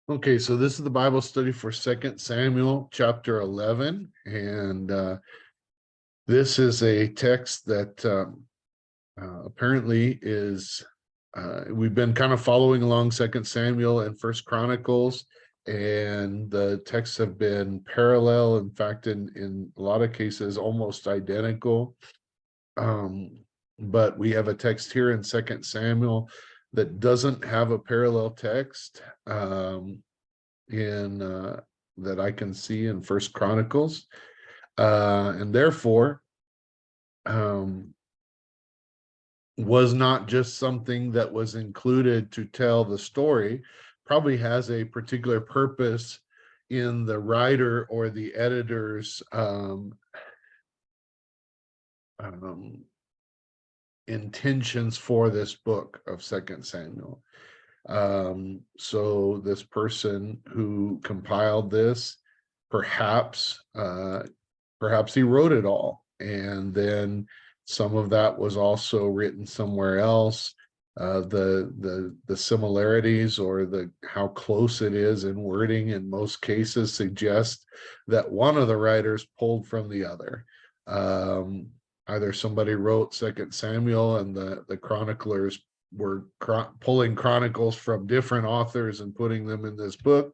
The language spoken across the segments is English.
Okay, so this is the Bible study for Second Samuel chapter 11, and this is a text that apparently is we've been kind of following along Second Samuel and First Chronicles, and the texts have been parallel. In fact, in a lot of cases, almost identical. Um, but we have a text here in Second Samuel that doesn't have a parallel text. In that I can see in First Chronicles, and therefore um, was not just something that was included to tell the story. Probably has a particular purpose in the writer or the editor's um, intentions for this book of Second Samuel. So this person who compiled this, perhaps perhaps he wrote it all, and then some of that was also written somewhere else. The similarities or the how close it is in wording in most cases suggest that one of the writers pulled from the other. Um, Either somebody wrote Second Samuel and the chroniclers were pulling chronicles from different authors and putting them in this book.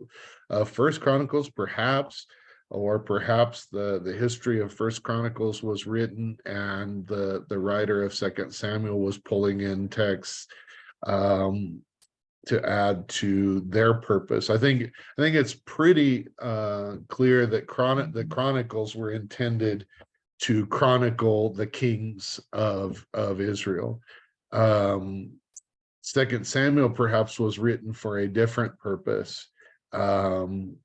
First Chronicles, perhaps, or perhaps the history of First Chronicles was written and the writer of Second Samuel was pulling in texts um, to add to their purpose. I think it's pretty clear that the Chronicles were intended to chronicle the kings of Israel. Um, Second Samuel perhaps was written for a different purpose, um,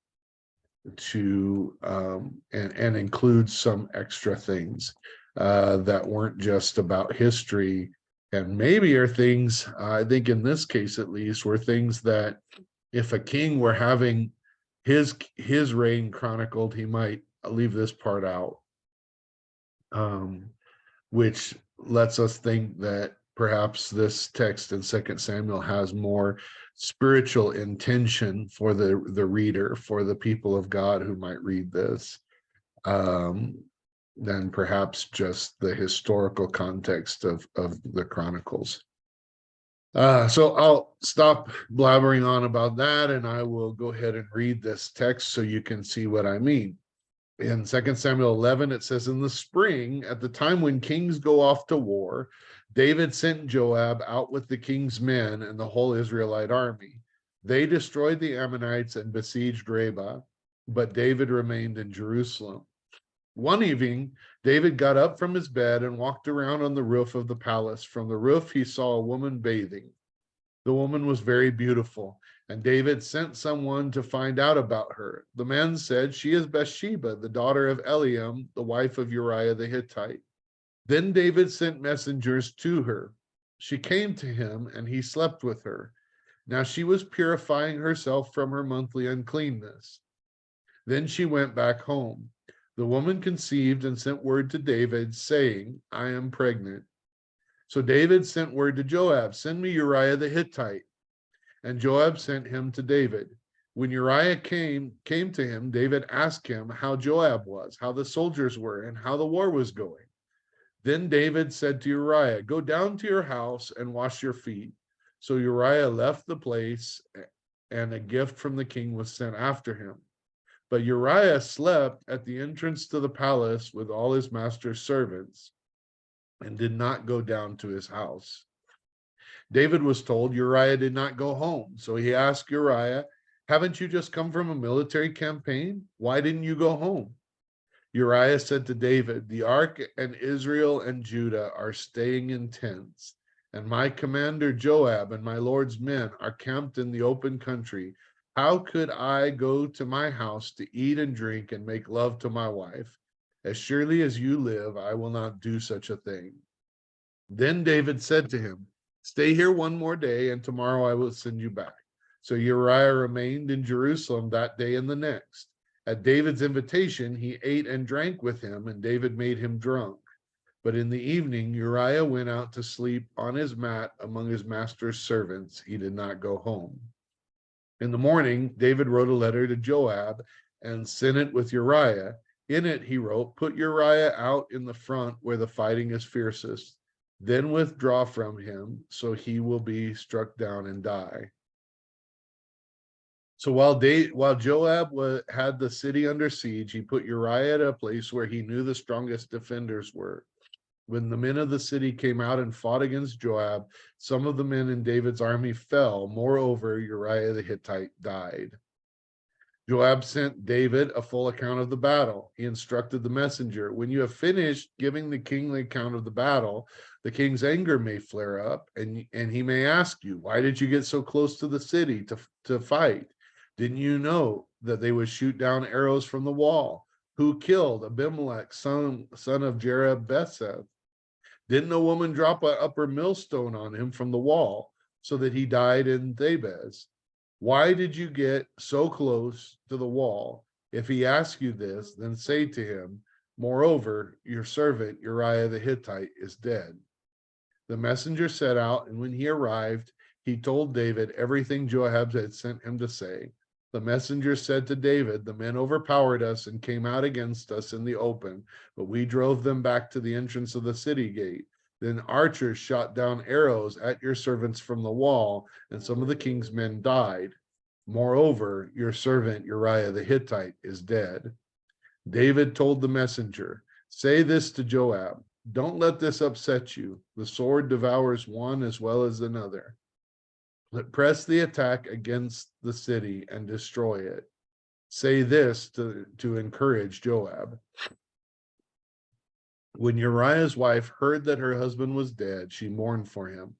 and includes some extra things that weren't just about history, and maybe are things, I think in this case at least, were things that if a king were having his reign chronicled, he might leave this part out, um, which lets us think that perhaps this text in Second Samuel has more spiritual intention for the reader, for the people of God who might read this, um, than perhaps just the historical context of the Chronicles. So I'll stop blabbering on about that, and I will go ahead and read this text so you can see what I mean. In 2 Samuel 11, it says, in the spring, at the time when kings go off to war, David sent Joab out with the king's men and the whole Israelite army. They destroyed the Ammonites and besieged Rabbah, but David remained in Jerusalem. One evening, David got up from his bed and walked around on the roof of the palace. From the roof, he saw a woman bathing. The woman was very beautiful, and David sent someone to find out about her. The man said, she is Bathsheba, the daughter of Eliam, the wife of Uriah the Hittite. Then David sent messengers to her. She came to him, and he slept with her. Now she was purifying herself from her monthly uncleanness. Then she went back home. The woman conceived and sent word to David, saying, I am pregnant. So David sent word to Joab, send me Uriah the Hittite. And Joab sent him to David. When Uriah came to him, David asked him how Joab was, how the soldiers were, and how the war was going. Then David said to Uriah, go down to your house and wash your feet. So Uriah left the place, and a gift from the king was sent after him. But Uriah slept at the entrance to the palace with all his master's servants and did not go down to his house. David was told Uriah did not go home. So he asked Uriah, haven't you just come from a military campaign? Why didn't you go home? Uriah said to David, the ark and Israel and Judah are staying in tents, and my commander Joab and my Lord's men are camped in the open country. How could I go to my house to eat and drink and make love to my wife? As surely as you live, I will not do such a thing. Then David said to him, stay here one more day, and tomorrow I will send you back. So Uriah remained in Jerusalem that day and the next. At David's invitation, he ate and drank with him, and David made him drunk. But in the evening, Uriah went out to sleep on his mat among his master's servants. He did not go home. In the morning, David wrote a letter to Joab and sent it with Uriah. In it, he wrote, "Put Uriah out in the front where the fighting is fiercest, then withdraw from him, so he will be struck down and die." So while Joab had the city under siege, he put Uriah at a place where he knew the strongest defenders were. When the men of the city came out and fought against Joab, some of the men in David's army fell. Moreover, Uriah the Hittite died. Joab sent David a full account of the battle. He instructed the messenger, "When you have finished giving the king the account of the battle, the king's anger may flare up, and he may ask you, 'Why did you get so close to the city to fight? Didn't you know that they would shoot down arrows from the wall? Who killed Abimelech, son of Jerubbaal? Didn't a woman drop an upper millstone on him from the wall so that he died in Thebez? Why did you get so close to the wall? If he asks you this, then say to him, moreover, your servant Uriah the Hittite is dead." The messenger set out, and when he arrived, he told David everything Joab had sent him to say. The messenger said to David, "The men overpowered us and came out against us in the open, but we drove them back to the entrance of the city gate. Then archers shot down arrows at your servants from the wall, and some of the king's men died. Moreover, your servant Uriah the Hittite is dead." David told the messenger, "Say this to Joab, don't let this upset you. The sword devours one as well as another. Press the attack against the city and destroy it. Say this to encourage Joab." When Uriah's wife heard that her husband was dead, she mourned for him.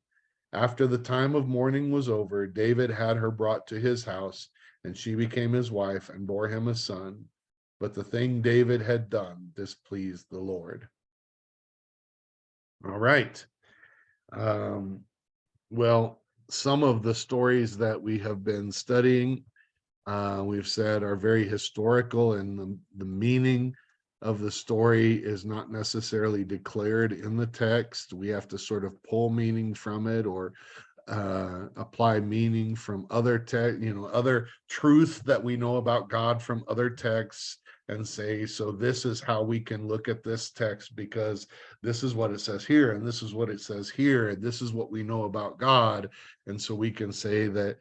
After the time of mourning was over, David had her brought to his house, and she became his wife and bore him a son. But the thing David had done displeased the Lord. All right. Well, some of the stories that we have been studying, we've said are very historical, and the meaning of the story is not necessarily declared in the text. We have to sort of pull meaning from it, or apply meaning from other other truth that we know about God from other texts, and say, so this is how we can look at this text because this is what it says here, and this is what it says here, and this is what we know about God. And so we can say that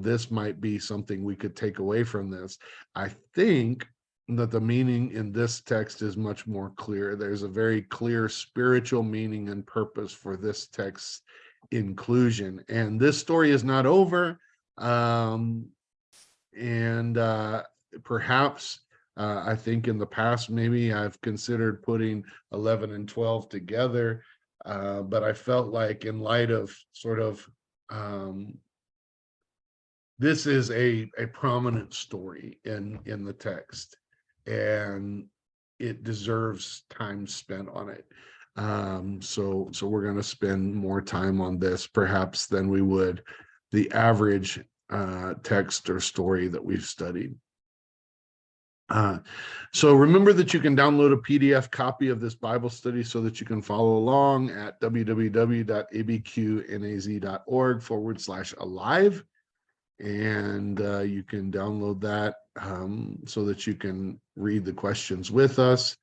this might be something we could take away from this. I think that the meaning in this text is much more clear. There's a very clear spiritual meaning and purpose for this text inclusion. And this story is not over. And perhaps I think in the past, maybe I've considered putting 11 and 12 together. But I felt like in light of sort of this is a prominent story in the text, and it deserves time spent on it. So we're going to spend more time on this perhaps than we would the average text or story that we've studied. So remember that you can download a PDF copy of this Bible study so that you can follow along at www.abqnaz.org/alive. And you can download that so that you can read the questions with us.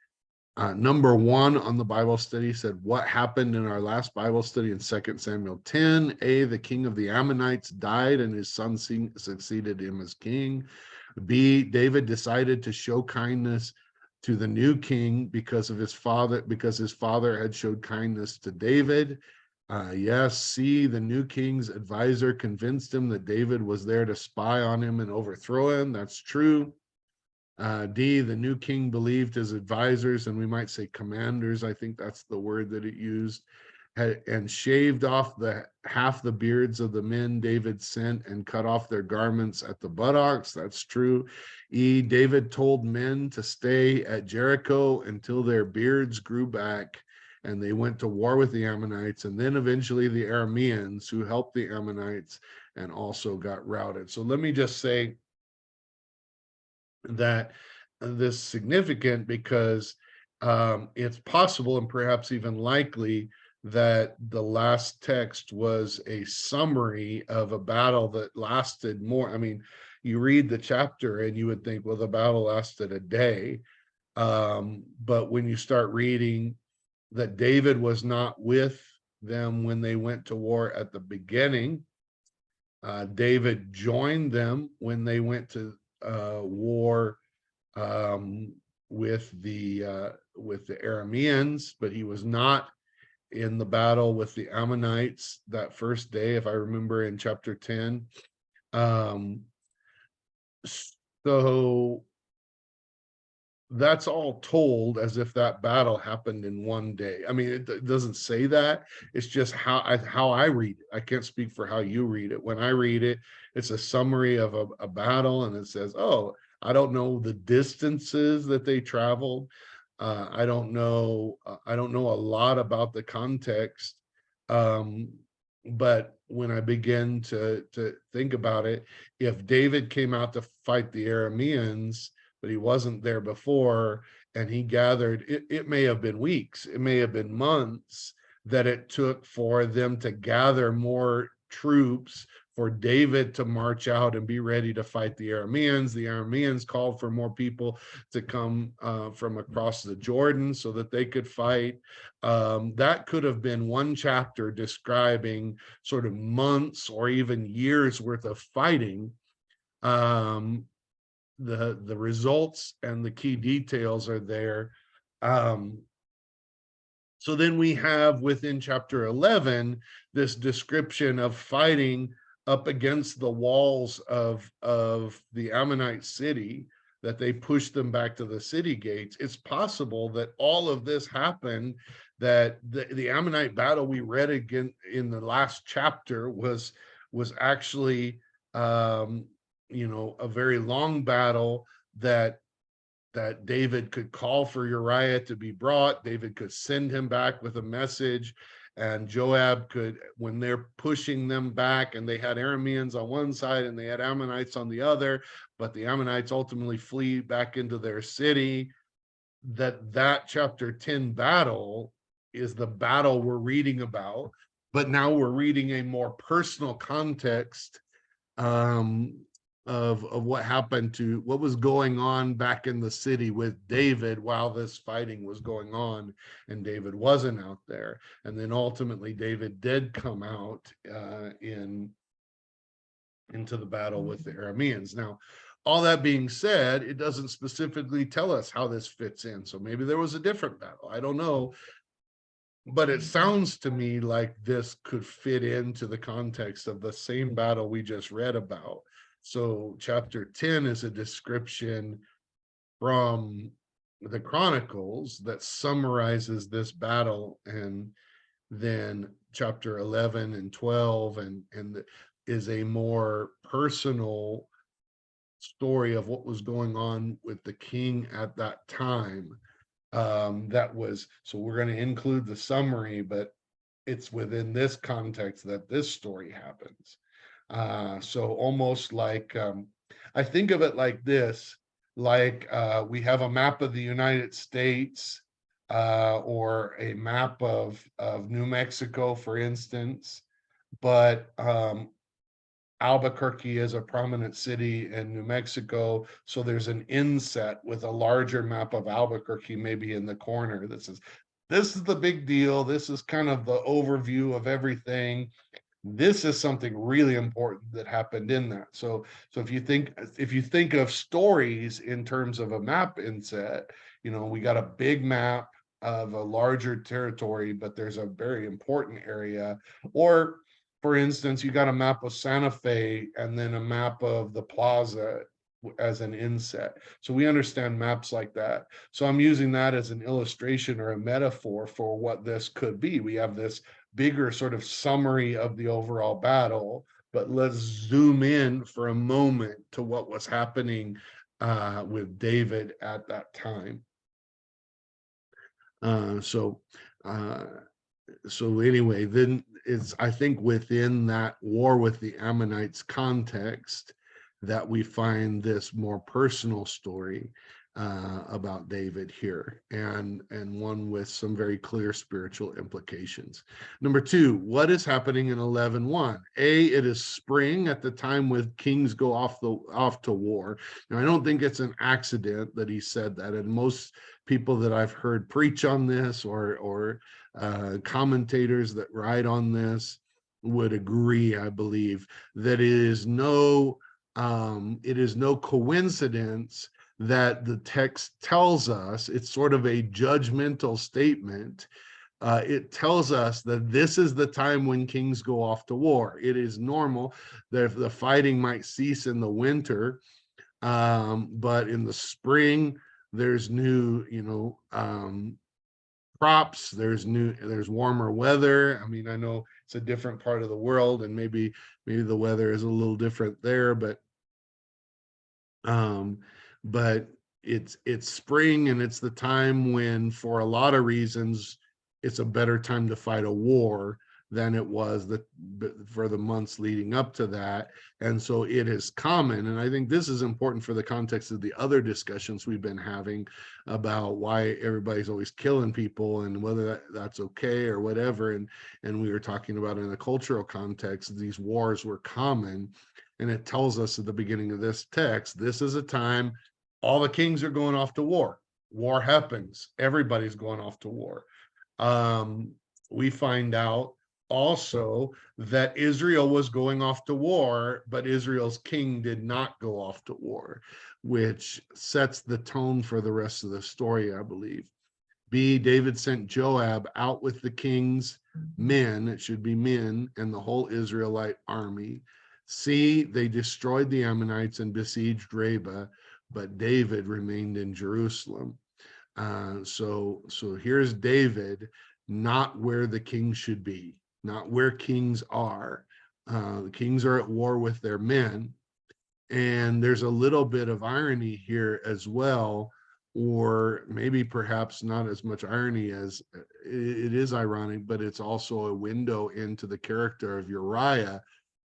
Number 1 on the Bible study said, what happened in our last Bible study in 2 Samuel 10? A, the king of the Ammonites died and his son succeeded him as king. B, David decided to show kindness to the new king because his father had showed kindness to David. Yes. C, the new king's advisor convinced him that David was there to spy on him and overthrow him. That's true. D, the new king believed his advisors, and we might say commanders, I think that's the word that it used, and shaved off half the beards of the men David sent and cut off their garments at the buttocks. That's true. E, David told men to stay at Jericho until their beards grew back, and they went to war with the Ammonites, and then eventually the Arameans, who helped the Ammonites and also got routed. So let me just say that this is significant because it's possible and perhaps even likely that the last text was a summary of a battle that lasted more. I mean, you read the chapter and you would think, well, the battle lasted a day. But when you start reading that David was not with them when they went to war at the beginning, David joined them when they went to war um, with the Arameans, but he was not in the battle with the Ammonites that first day, if I remember in chapter 10. Um, so that's all told as if that battle happened in one day. I mean, it doesn't say that. It's just how I read it. I can't speak for how you read it. When I read it, it's a summary of a battle, and it says, "Oh, I don't know the distances that they traveled. I don't know. I don't know a lot about the context." Um, but when I begin to think about it, if David came out to fight the Arameans, but he wasn't there before, and he gathered, it may have been weeks, it may have been months that it took for them to gather more troops for David to march out and be ready to fight the Arameans. The Arameans called for more people to come from across the Jordan so that they could fight. That could have been one chapter describing sort of months or even years worth of fighting. The results and the key details are there. Um, so then we have within chapter 11 this description of fighting up against the walls of the Ammonite city, that they pushed them back to the city gates. It's possible that all of this happened, that the Ammonite battle we read again in the last chapter was actually a very long battle that David could call for Uriah to be brought. David could send him back with a message, and Joab could, when they're pushing them back, and they had Arameans on one side and they had Ammonites on the other, but the Ammonites ultimately flee back into their city. That chapter 10 battle is the battle we're reading about, but now we're reading a more personal context um, of what happened to what was going on back in the city with David while this fighting was going on, and David wasn't out there. And then ultimately, David did come out into the battle with the Arameans. Now, all that being said, it doesn't specifically tell us how this fits in. So maybe there was a different battle. I don't know. But it sounds to me like this could fit into the context of the same battle we just read about. So chapter 10 is a description from the Chronicles that summarizes this battle, and then chapter 11 and 12 and is a more personal story of what was going on with the king at that time. That was, so we're going to include the summary, but it's within this context that this story happens. So almost like, I think of it like this, like we have a map of the United States, or a map of New Mexico, for instance, but Albuquerque is a prominent city in New Mexico, so there's an inset with a larger map of Albuquerque maybe in the corner that says, this is the big deal, this is kind of the overview of everything, this is something really important that happened in that. So if you think of stories in terms of a map inset, we got a big map of a larger territory, but there's a very important area. Or for instance, you got a map of Santa Fe and then a map of the plaza as an inset. So we understand maps like that. So I'm using that as an illustration or a metaphor for what this could be. We have this bigger sort of summary of the overall battle, but let's zoom in for a moment to what was happening with David at that time. Uh, so uh, so anyway, then it's, I think, within that war with the Ammonites context that we find this more personal story. about David here, and one with some very clear spiritual implications. Number two, what is happening in 11:1? It is spring at the time when kings go off to war. Now, I don't think it's an accident that he said that, and most people that I've heard preach on this, or commentators that write on this, would agree, I believe, that it is no coincidence that the text tells us. It's sort of a judgmental statement. It tells us that this is the time when kings go off to war. It is normal that the fighting might cease in the winter, but in the spring, there's new, crops. There's warmer weather. I mean, I know it's a different part of the world, and maybe the weather is a little different there, um, but it's spring, and it's the time when, for a lot of reasons, it's a better time to fight a war than it was for the months leading up to that. And so it is common, and I think this is important for the context of the other discussions we've been having about why everybody's always killing people, and whether that's okay or whatever. And we were talking about, in a cultural context, these wars were common. And it tells us at the beginning of this text, this is a time all the kings are going off to war. War happens. Everybody's going off to war. Um, we find out also that Israel was going off to war, but Israel's king did not go off to war, which sets the tone for the rest of the story, I believe. B, David sent Joab out with the king's men, it should be men, and the whole Israelite army. C, they destroyed the Ammonites and besieged Rabbah, but David remained in Jerusalem. So here's David, not where the king should be, not where kings are. The kings are at war with their men. And there's a little bit of irony here as well, or maybe perhaps not as much irony as it is ironic, but it's also a window into the character of Uriah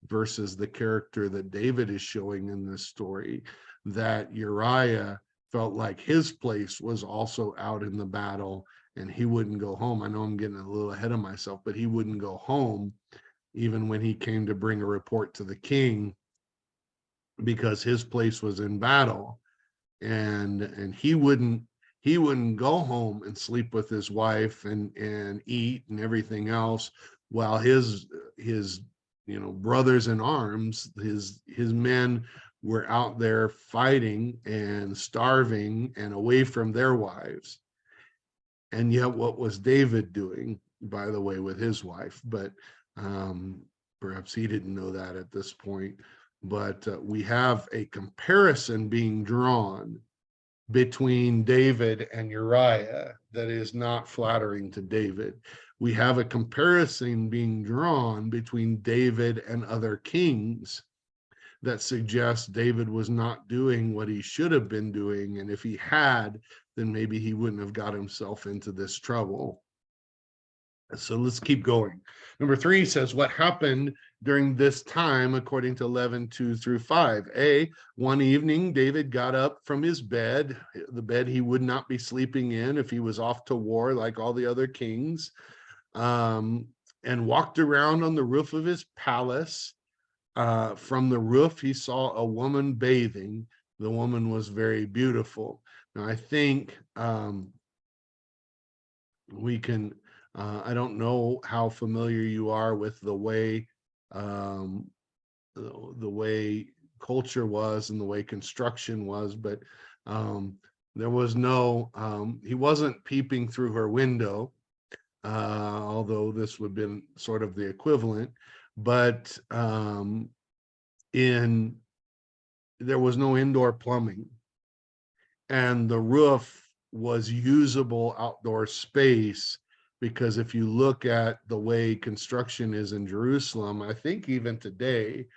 versus the character that David is showing in this story, that Uriah felt like his place was also out in the battle, and he wouldn't go home. I know I'm getting a little ahead of myself, but he wouldn't go home even when he came to bring a report to the king, because his place was in battle. And he wouldn't go home and sleep with his wife and eat and everything else, while his brothers in arms, his men, were out there fighting and starving and away from their wives. And yet, what was David doing, by the way, with his wife? But perhaps he didn't know that at this point. But we have a comparison being drawn between David and Uriah that is not flattering to David. We have a comparison being drawn between David and other kings that suggests David was not doing what he should have been doing. And if he had, then maybe he wouldn't have got himself into this trouble. So let's keep going. Number 3 says, what happened during this time, according to 11:2-5. One evening, David got up from his bed, the bed he would not be sleeping in if he was off to war like all the other kings, and walked around on the roof of his palace. From the roof, he saw a woman bathing. The woman was very beautiful. Now, I think we can, I don't know how familiar you are with um, the way culture was and the way construction was, but there was he wasn't peeping through her window, although this would have been sort of the equivalent, but there was no indoor plumbing, and the roof was usable outdoor space. Because if you look at the way construction is in Jerusalem, I think even today,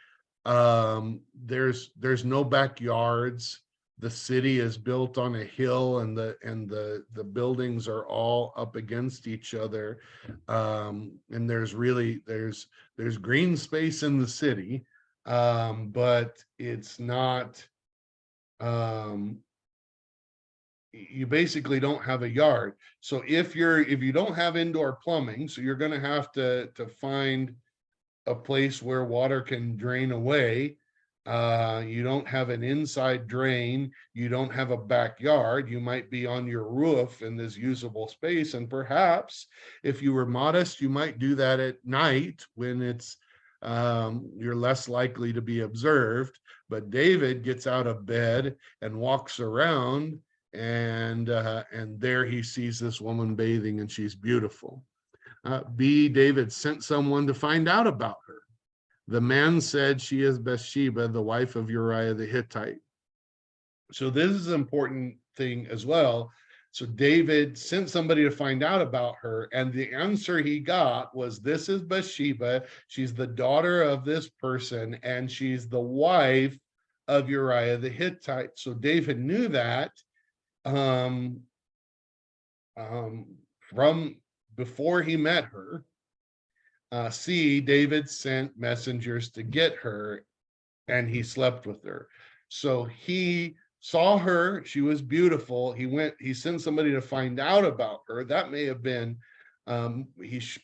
there's no backyards. The city is built on a hill, and the buildings are all up against each other. And there's green space in the city, but it's not you basically don't have a yard. So if you don't have indoor plumbing, so you're going to have to find a place where water can drain away. You don't have an inside drain. You don't have a backyard. You might be on your roof in this usable space. And perhaps if you were modest, you might do that at night when you're less likely to be observed. But David gets out of bed and walks around, and there he sees this woman bathing, and she's beautiful. B, David sent someone to find out about her. The man said, she is Bathsheba, the wife of Uriah the Hittite. So this is an important thing as well. So David sent somebody to find out about her, and the answer he got was, this is Bathsheba. She's the daughter of this person, and she's the wife of Uriah the Hittite. So David knew that from before he met her. C, David sent messengers to get her, and he slept with her. So he saw her, she was beautiful. He sent somebody to find out about her. That may have been,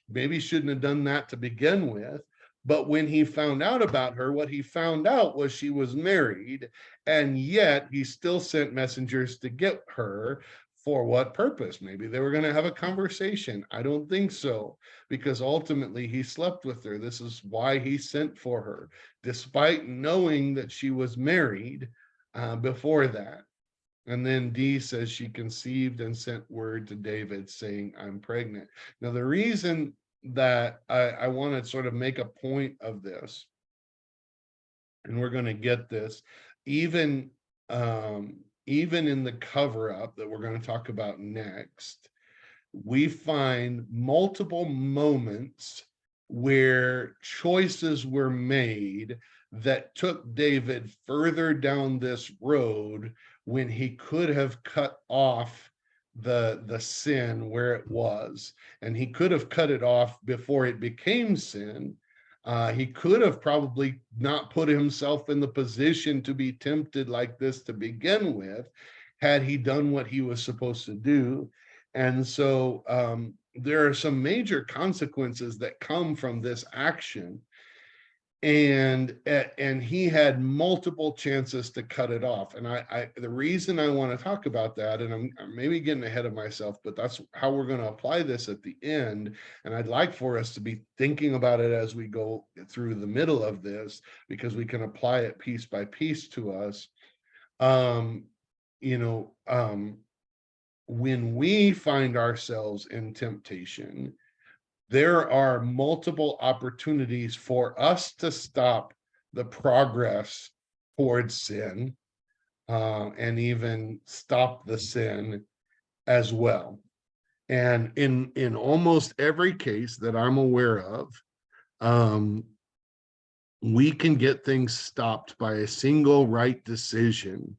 maybe shouldn't have done that to begin with. But when he found out about her, what he found out was she was married, and yet he still sent messengers to get her. For what purpose? Maybe they were going to have a conversation. I don't think so, because ultimately he slept with her. This is why he sent for her, despite knowing that she was married before that. And then D says she conceived and sent word to David saying, I'm pregnant. Now, the reason that I want to sort of make a point of this, and we're going to get this, even in the cover up that we're going to talk about next, we find multiple moments where choices were made that took David further down this road when he could have cut off the sin where it was, and he could have cut it off before it became sin. He could have probably not put himself in the position to be tempted like this to begin with, had he done what he was supposed to do. And so there are some major consequences that come from this action. And he had multiple chances to cut it off. And the reason I want to talk about that, and I'm maybe getting ahead of myself, but that's how we're going to apply this at the end. And I'd like for us to be thinking about it as we go through the middle of this, because we can apply it piece by piece to us. When we find ourselves in temptation, there are multiple opportunities for us to stop the progress towards sin, and even stop the sin as well. And in almost every case that I'm aware of, we can get things stopped by a single right decision,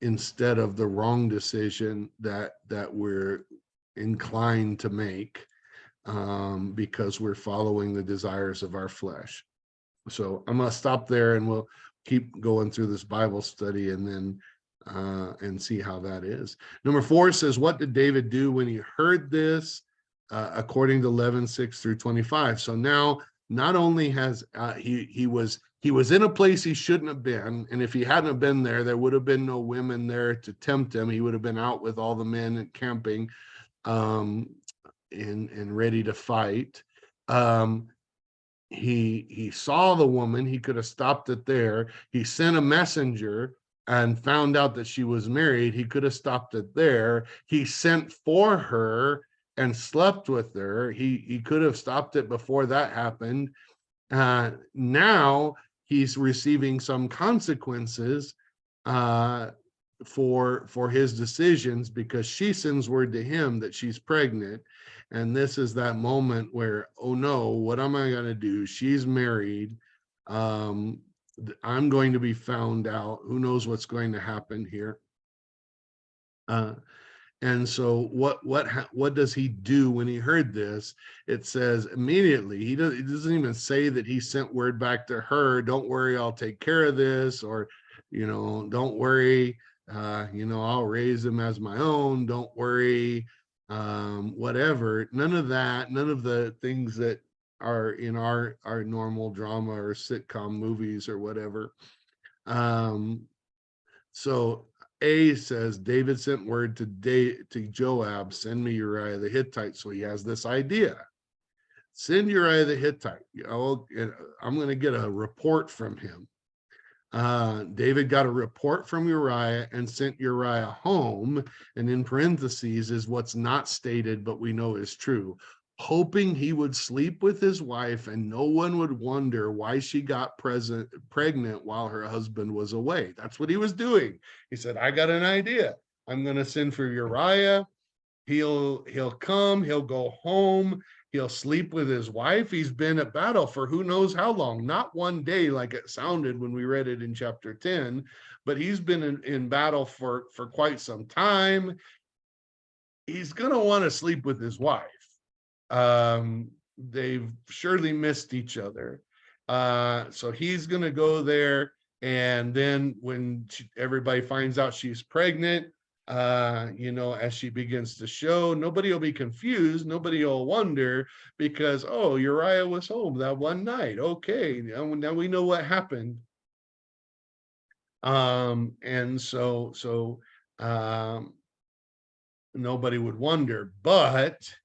instead of the wrong decision that we're inclined to make, because we're following the desires of our flesh. So I'm going to stop there, and we'll keep going through this Bible study, and then and see how that is. Number 4 says, what did David do when he heard this? According to 11:6-25. So now, not only has he was in a place he shouldn't have been, and if he hadn't have been there, there would have been no women there to tempt him. He would have been out with all the men and camping, and ready to fight. He saw the woman. He could have stopped it there. He sent a messenger and found out that she was married. He could have stopped it there. He sent for her and slept with her. He could have stopped it before that happened. Now he's receiving some consequences for his decisions, because she sends word to him that she's pregnant. And this is that moment where, oh no, what am I going to do? She's married. I'm going to be found out. Who knows what's going to happen here? And so what does he do when he heard this? It says immediately, he doesn't even say that he sent word back to her, don't worry, I'll take care of this, or, don't worry, I'll raise him as my own, don't worry, whatever. None of that, none of the things that are in our normal drama or sitcom movies or whatever. So A says David sent word to Joab, send me Uriah the Hittite. So he has this idea. Send Uriah the Hittite. I'm going to get a report from him. David got a report from Uriah and sent Uriah home. And in parentheses is what's not stated, but we know is true, hoping he would sleep with his wife and no one would wonder why she got pregnant while her husband was away. That's what he was doing. He said, I got an idea. I'm going to send for Uriah. He'll come, he'll go home, he'll sleep with his wife. He's been at battle for who knows how long, not one day like it sounded when we read it in chapter 10, but he's been in battle for quite some time. He's going to want to sleep with his wife. They've surely missed each other. So he's going to go there. And then when everybody finds out she's pregnant, as she begins to show, nobody will be confused. Nobody will wonder because, oh, Uriah was home that one night. Okay, now we know what happened. And so nobody would wonder. But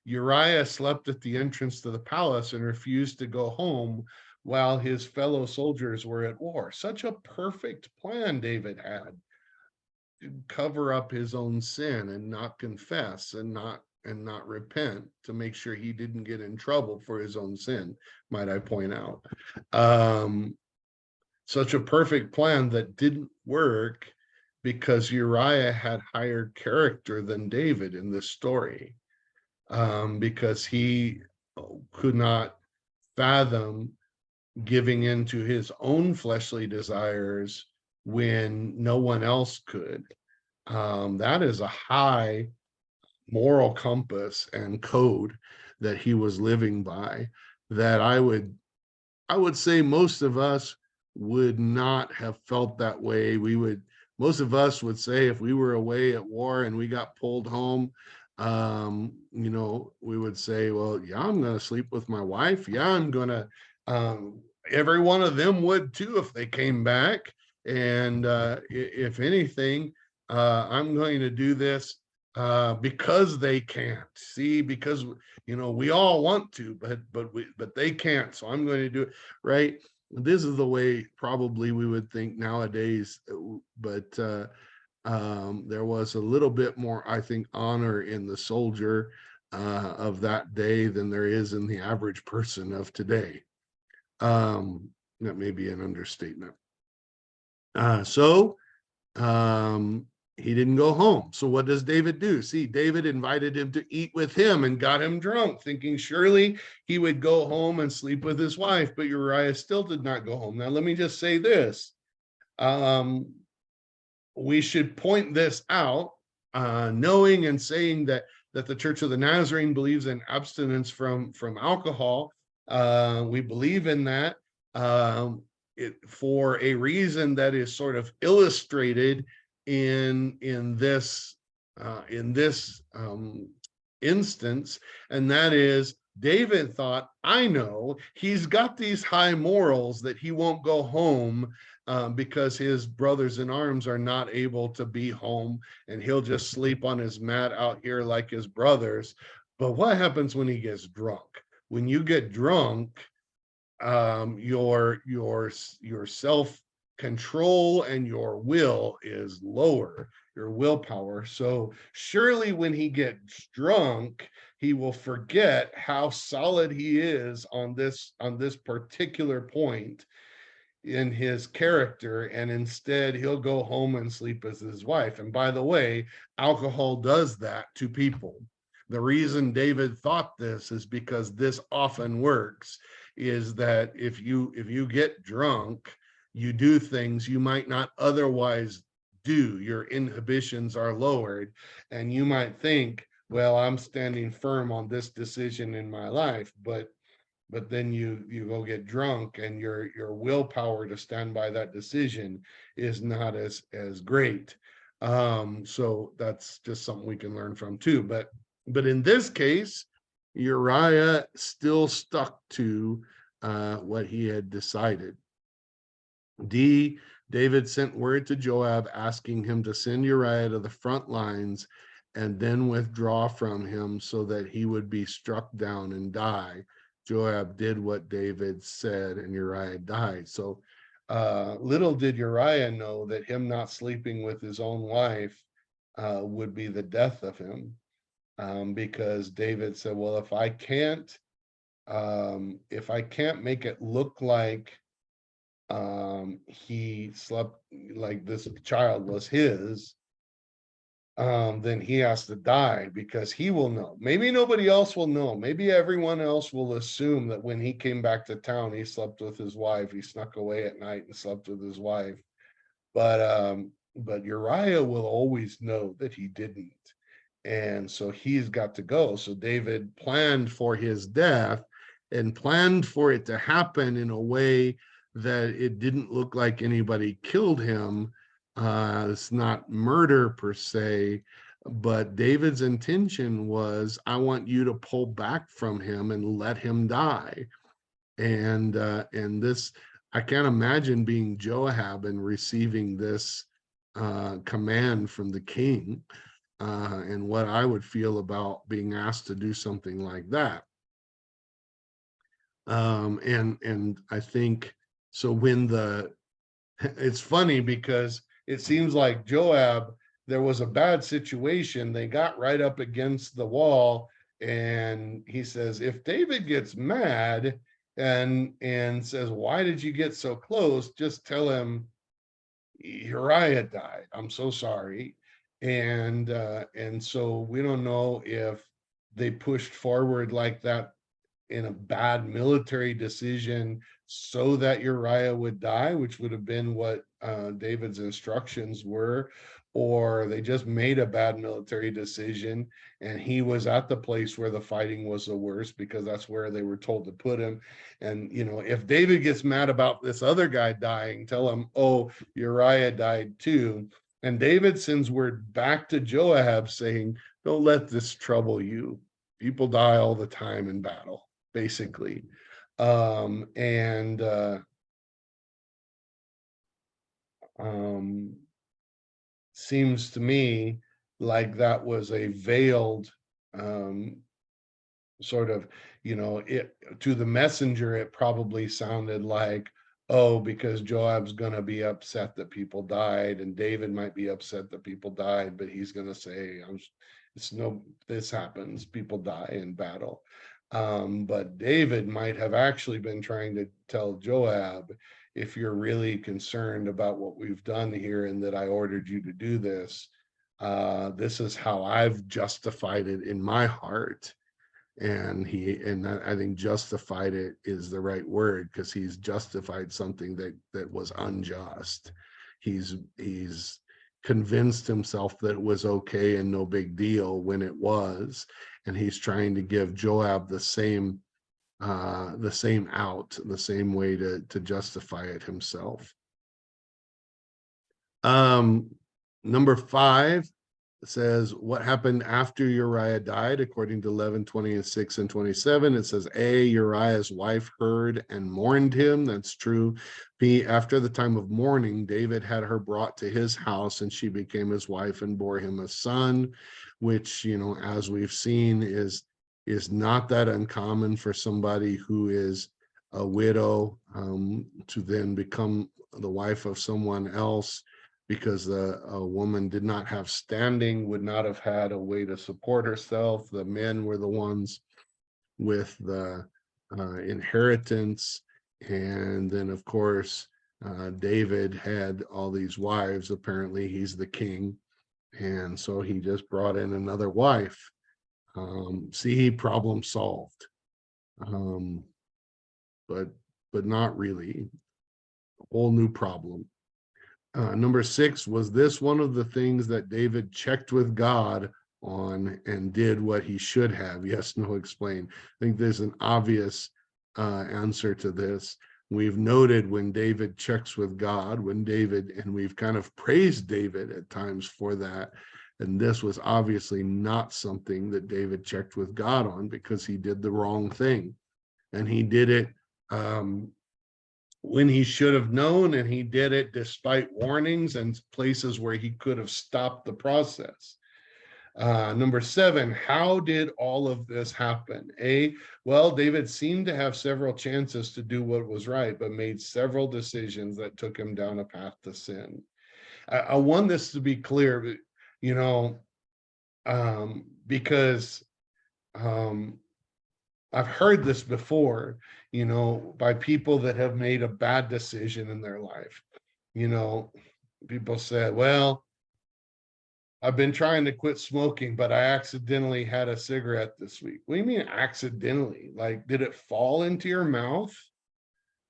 Uriah slept at the entrance to the palace and refused to go home while his fellow soldiers were at war. Such a perfect plan David had to cover up his own sin and not confess and not repent, to make sure he didn't get in trouble for his own sin, might I point out. Such a perfect plan that didn't work because Uriah had higher character than David in this story, because he could not fathom giving into his own fleshly desires when no one else could. That is a high moral compass and code that he was living by, that I would say most of us would not have felt that way. Most of us would say if we were away at war and we got pulled home, we would say, well, yeah, I'm going to sleep with my wife. Yeah, I'm going to, every one of them would too if they came back. And if anything, I'm going to do this because they can't see, because we all want to, but they can't, so I'm going to do it, right? This is the way probably we would think nowadays, but there was a little bit more, I think, honor in the soldier of that day than there is in the average person of today. That may be an understatement. So he didn't go home. So what does David do? See, David invited him to eat with him and got him drunk, thinking surely he would go home and sleep with his wife, but Uriah still did not go home. Now, let me just say this. We should point this out, knowing and saying that the Church of the Nazarene believes in abstinence from alcohol. We believe in that for a reason that is sort of illustrated in this instance, and that is David thought, I know he's got these high morals that he won't go home because his brothers in arms are not able to be home, and he'll just sleep on his mat out here like his brothers. But what happens when he gets drunk? When you get drunk, your self control and your will is lower, your willpower. So surely when he gets drunk, he will forget how solid he is on this particular point in his character, and instead he'll go home and sleep with his wife. And by the way, alcohol does that to people. The reason David thought this is because this often works, is that if you get drunk, you do things you might not otherwise do. Your inhibitions are lowered, and you might think, well, I'm standing firm on this decision in my life, but but then you go get drunk, and your willpower to stand by that decision is not as great. So that's just something we can learn from too. But in this case, Uriah still stuck to what he had decided. D, David sent word to Joab asking him to send Uriah to the front lines and then withdraw from him so that he would be struck down and die. Joab did what David said, and Uriah died. So little did Uriah know that him not sleeping with his own wife would be the death of him, because David said, well, if I can't make it look like he slept, like this child was his, then he has to die, because he will know. Maybe nobody else will know. Maybe everyone else will assume that when he came back to town, he slept with his wife. He snuck away at night and slept with his wife. But Uriah will always know that he didn't. And so he's got to go. So David planned for his death and planned for it to happen in a way that it didn't look like anybody killed him. It's not murder per se, but David's intention was, I want you to pull back from him and let him die. And this, I can't imagine being Joab and receiving this command from the king, and what I would feel about being asked to do something like that. And I think so. It's funny because it seems like Joab, there was a bad situation. They got right up against the wall, and he says, if David gets mad and says, why did you get so close? Just tell him Uriah died. I'm so sorry. And so we don't know if they pushed forward like that in a bad military decision so that Uriah would die, which would have been what David's instructions were, or they just made a bad military decision and he was at the place where the fighting was the worst because that's where they were told to put him. And, if David gets mad about this other guy dying, tell him, oh, Uriah died too. And David sends word back to Joab saying, don't let this trouble you. People die all the time in battle, basically. And seems to me like that was a veiled sort of, it to the messenger, it probably sounded like, oh, because Joab's going to be upset that people died, and David might be upset that people died, but he's going to say, this happens, people die in battle. But David might have actually been trying to tell Joab, if you're really concerned about what we've done here and that I ordered you to do this, this is how I've justified it in my heart. And I think justified it is the right word, because he's justified something that was unjust. He's convinced himself that it was okay and no big deal when it was, and he's trying to give Joab the same out, the same way to justify it himself. Number 5 says, what happened after Uriah died? According to 11:26 and 27, it says, A, Uriah's wife heard and mourned him. That's true. B, after the time of mourning, David had her brought to his house, and she became his wife and bore him a son, which, as we've seen, is not that uncommon for somebody who is a widow to then become the wife of someone else, because a woman did not have standing, would not have had a way to support herself. The men were the ones with the inheritance. And then, of course, David had all these wives. Apparently, he's the king. And so he just brought in another wife. See, problem solved. But not really. A whole new problem. Number 6, was this one of the things that David checked with God on and did what he should have? Yes, no, explain. I think there's an obvious answer to this. We've noted when David checks with God, and we've kind of praised David at times for that. And this was obviously not something that David checked with God on, because he did the wrong thing. And he did it when he should have known, and he did it despite warnings and places where he could have stopped the process. Number 7, how did all of this happen? Well, David seemed to have several chances to do what was right, but made several decisions that took him down a path to sin. I want this to be clear, you know, because I've heard this before, by people that have made a bad decision in their life. People said, well, I've been trying to quit smoking, but I accidentally had a cigarette this week. What do you mean accidentally? Like, did it fall into your mouth?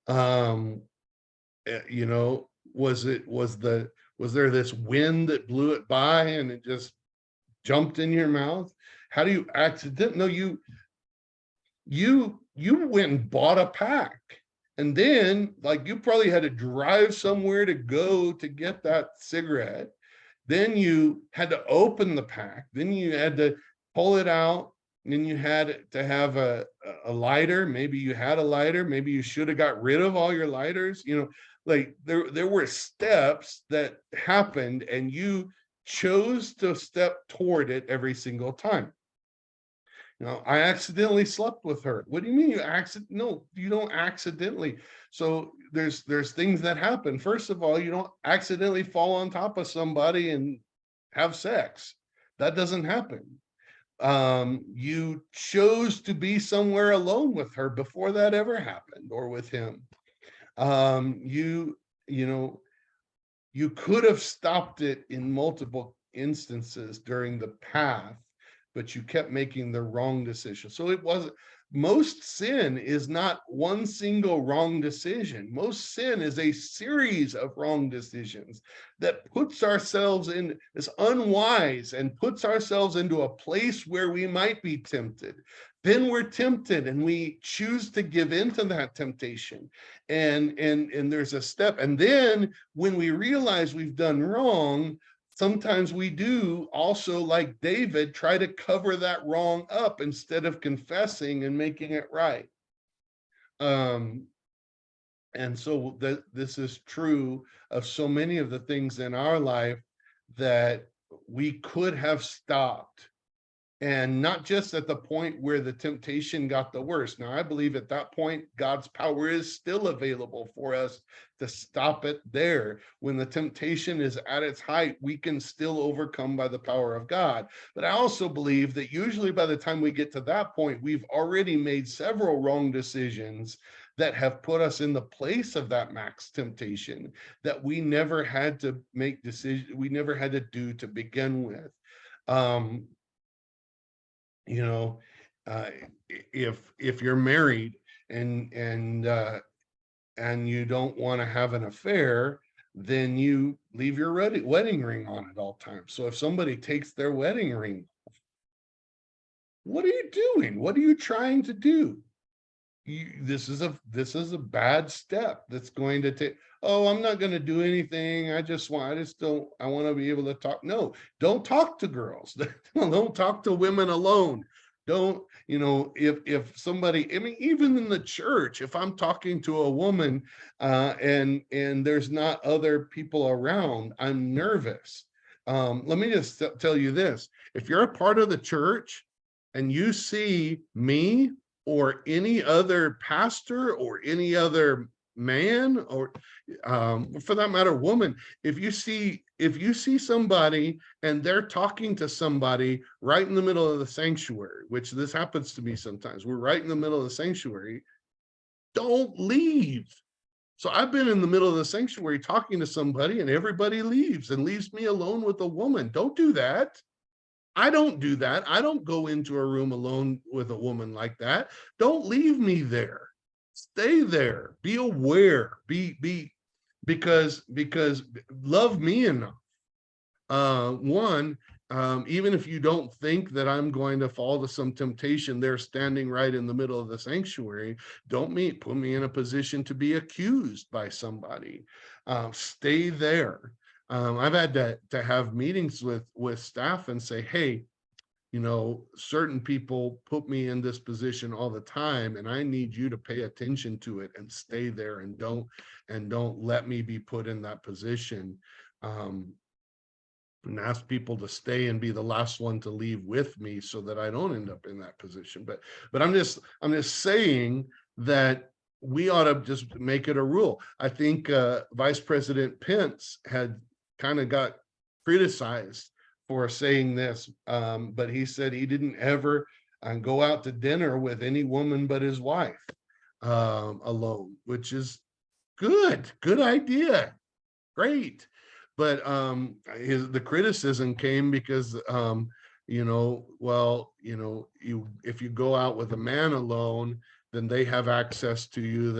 You know, was there this wind that blew it by and it just jumped in your mouth? How do you accident? No, you went and bought a pack, and then, like, you probably had to drive somewhere to go to get that cigarette. Then you had to open the pack, then you had to pull it out, and then you had to have a lighter. Maybe you had a lighter, maybe you should have got rid of all your lighters. Like, there were steps that happened, and you chose to step toward it every single time. I accidentally slept with her. What do you mean you No, you don't accidentally. So there's things that happen. First of all, you don't accidentally fall on top of somebody and have sex. That doesn't happen. You chose to be somewhere alone with her before that ever happened, or with him. You know, you could have stopped it in multiple instances during the path, but you kept making the wrong decision. So it wasn't, most sin is not one single wrong decision. Most sin is a series of wrong decisions that puts ourselves in, is unwise, and puts ourselves into a place where we might be tempted. Then we're tempted and we choose to give into that temptation. And there's a step. And then when we realize we've done wrong, sometimes we do also, like David, try to cover that wrong up instead of confessing and making it right. And so this is true of so many of the things in our life that we could have stopped. And not just at the point where the temptation got the worst. Now, I believe at that point, God's power is still available for us to stop it there. When the temptation is at its height, we can still overcome by the power of God. But I also believe that usually by the time we get to that point, we've already made several wrong decisions that have put us in the place of that max temptation that we never had to make decisions, we never had to do to begin with. You know, if you're married and you don't want to have an affair, then you leave your wedding ring on at all times. So if somebody takes their wedding ring, what are you doing? What are you trying to do? This is a bad step that's going to take. Oh, I'm not going to do anything. I want to be able to talk. No, don't talk to girls. Don't talk to women alone. Don't, if somebody, I mean, even in the church, if I'm talking to a woman and there's not other people around, I'm nervous. Let me just tell you this. If you're a part of the church and you see me or any other pastor or any other man, or for that matter, woman, if you see somebody and they're talking to somebody right in the middle of the sanctuary, which this happens to me sometimes, we're right in the middle of the sanctuary, don't leave. So I've been in the middle of the sanctuary talking to somebody and everybody leaves and leaves me alone with a woman. Don't do that. I don't do that. I don't go into a room alone with a woman like that. Don't leave me there. Stay there. Be aware. Because love me enough. One, even if you don't think that I'm going to fall to some temptation, they're standing right in the middle of the sanctuary. Don't put me in a position to be accused by somebody. Stay there. I've had to have meetings with staff and say, hey, certain people put me in this position all the time, and I need you to pay attention to it and stay there, and don't let me be put in that position. And ask people to stay and be the last one to leave with me so that I don't end up in that position. But I'm just saying that we ought to just make it a rule. I think Vice President Pence had kind of got criticized for saying this, but he said he didn't ever go out to dinner with any woman but his wife alone, which is good idea, great. But the criticism came because if you go out with a man alone, then they have access to you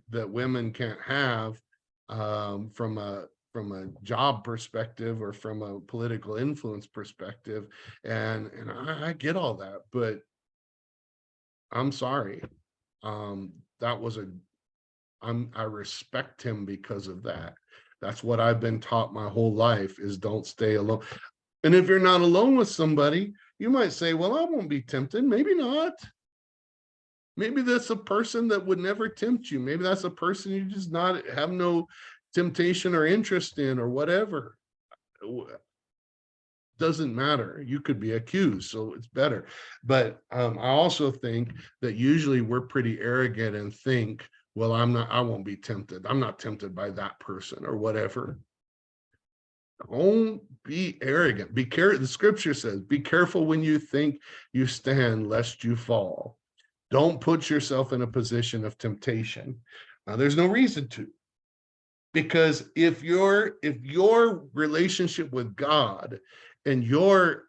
that women can't have, from a job perspective or from a political influence perspective. And I get all that, but I'm sorry. That was I respect him because of that. That's what I've been taught my whole life, is don't stay alone. And if you're not alone with somebody, you might say, well, I won't be tempted. Maybe not. Maybe that's a person that would never tempt you. Maybe that's a person you just not have no temptation or interest in or whatever. Doesn't matter. You could be accused, so it's better. But I also think that usually we're pretty arrogant and think, well, I won't be tempted. I'm not tempted by that person or whatever. Don't be arrogant. Be careful. The scripture says, be careful when you think you stand, lest you fall. Don't put yourself in a position of temptation. Now, there's no reason to. Because if your relationship with God and your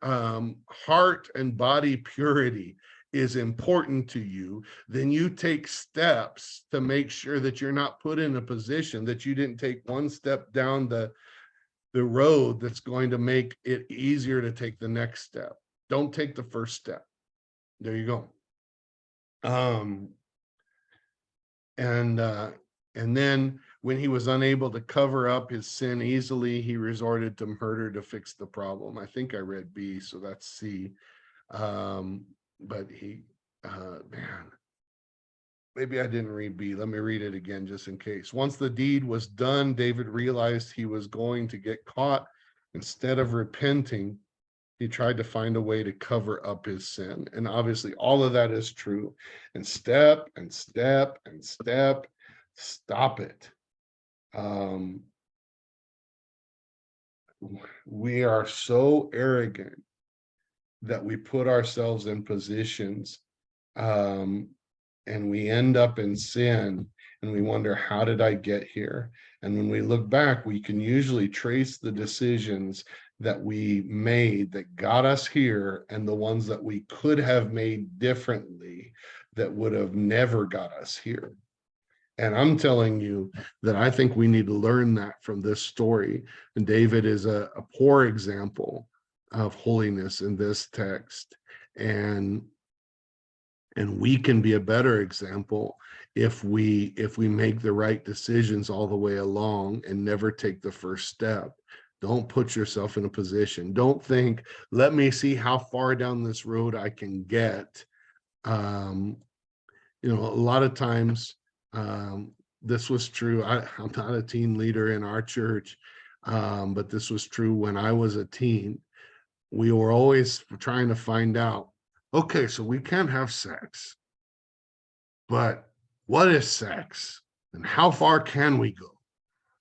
heart and body purity is important to you, then you take steps to make sure that you're not put in a position that you didn't take one step down the road that's going to make it easier to take the next step. Don't take the first step. There you go. And then when he was unable to cover up his sin easily, he resorted to murder to fix the problem. I think I read B, so that's C. But man, maybe I didn't read B. Let me read it again just in case. Once the deed was done, David realized he was going to get caught. Instead of repenting, he tried to find a way to cover up his sin. And obviously all of that is true. And step and step and step, stop it. We are so arrogant that we put ourselves in positions, and we end up in sin, and we wonder, how did I get here? And when we look back, we can usually trace the decisions that we made that got us here, and the ones that we could have made differently that would have never got us here. And I'm telling you that I think we need to learn that from this story. And David is a poor example of holiness in this text. And we can be a better example if we make the right decisions all the way along and never take the first step. Don't put yourself in a position. Don't think, let me see how far down this road I can get. A lot of times, this was true. I'm not a teen leader in our church, but this was true when I was a teen. We were always trying to find out, okay, so we can't have sex, but what is sex and how far can we go?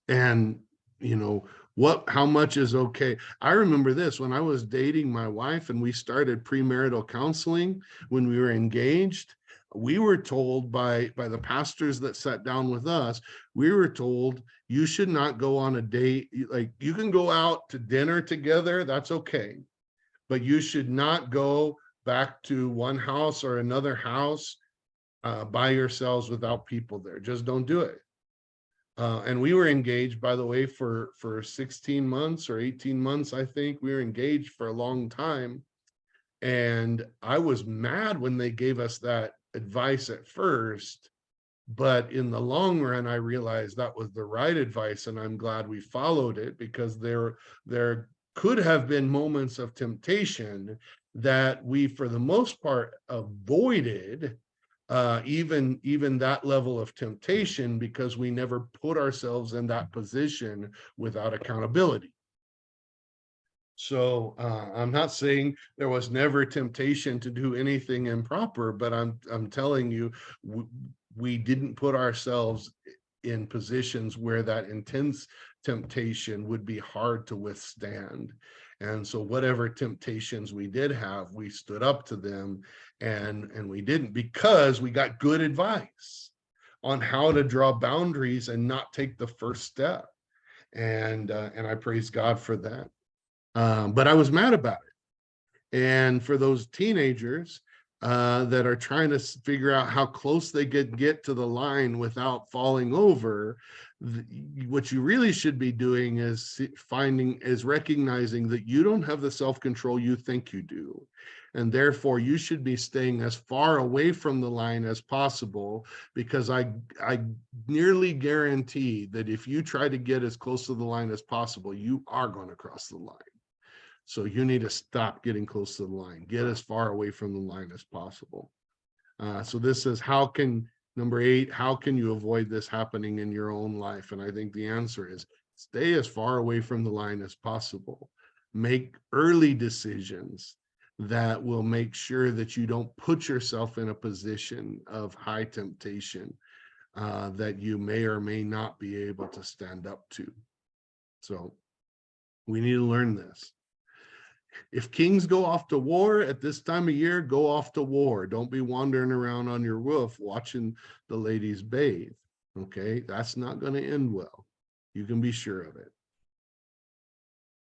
And, how much is okay? I remember this when I was dating my wife and we started premarital counseling when we were engaged. We were told by the pastors that sat down with us, we were told you should not go on a date. Like, you can go out to dinner together, that's okay, but you should not go back to one house or another house by yourselves without people there. Just don't do it. And we were engaged, by the way, for 16 months or 18 months. I think we were engaged for a long time. And I was mad when they gave us that advice at first, but in the long run, I realized that was the right advice, and I'm glad we followed it, because there could have been moments of temptation that we, for the most part, avoided, even that level of temptation, because we never put ourselves in that position without accountability. So I'm not saying there was never temptation to do anything improper, but I'm telling you, we didn't put ourselves in positions where that intense temptation would be hard to withstand. And so whatever temptations we did have, we stood up to them, and we didn't, because we got good advice on how to draw boundaries and not take the first step. And I praise God for that. But I was mad about it. And for those teenagers that are trying to figure out how close they could get to the line without falling over, what you really should be doing is recognizing that you don't have the self-control you think you do. And therefore, you should be staying as far away from the line as possible, because I nearly guarantee that if you try to get as close to the line as possible, you are going to cross the line. So you need to stop getting close to the line. Get as far away from the line as possible. So this is number 8, how can you avoid this happening in your own life? And I think the answer is stay as far away from the line as possible. Make early decisions that will make sure that you don't put yourself in a position of high temptation that you may or may not be able to stand up to. So we need to learn this. If kings go off to war at this time of year, go off to war. Don't be wandering around on your roof watching the ladies bathe. Okay, that's not going to end well. You can be sure of it.